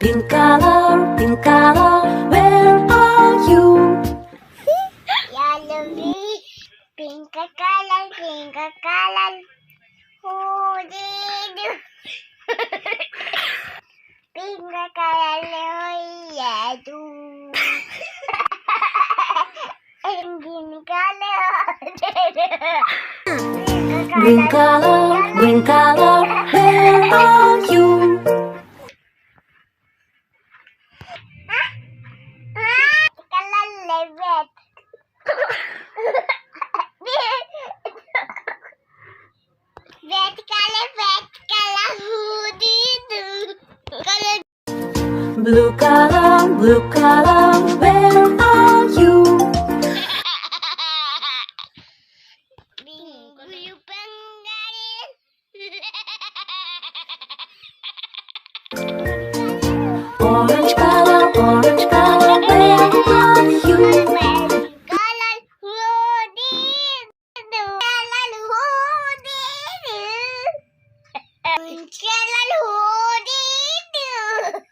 Pink color, where are you? Yellow, pink color. Who did you? Pink color, yellow. Green color. Green color, where are you? Color red. Red color, who did you? Color Blue color, where are you? blue penguin. Orange color, where are you? Color who did you? Color who did you? Color who did you?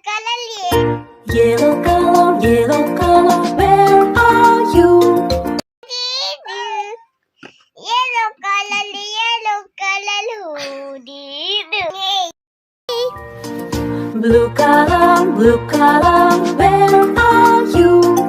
Color Yellow color, where are you? yellow color, who did you? Blue color, where are you?